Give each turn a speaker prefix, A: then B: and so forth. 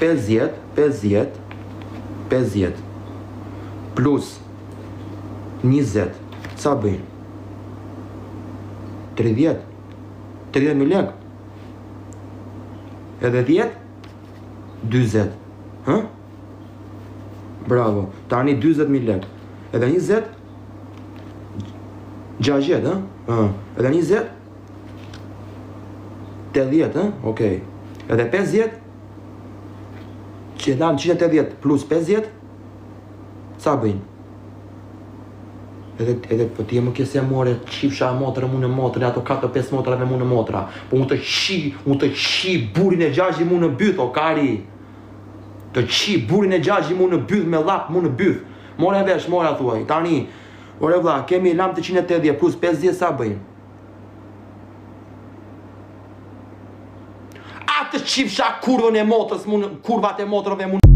A: 50 plus 20, sa bëjnë? 30.000 lek. Edhe 10, 20. Bravo. Tani 20.000 lek. Edhe 20, 60, Edhe 20, 80, Okej. Edhe 50, që dam 180 plus 50, sa bëjnë? Edhe po ti më kese more qifsha motra mu në motra, ato 4-5 motra me mu në motra. Po unë të qi burin e gjashtë mu në byth, o kari. Të qi burin e gjashtë mu në byth, me lap mu në byth. More vesh, more thuaj. Tani, ore vlla, kemi lam të 180 plus 50, sa bëjnë? Atë qifsha kurvën e motrës, kurvat e motrëve mu në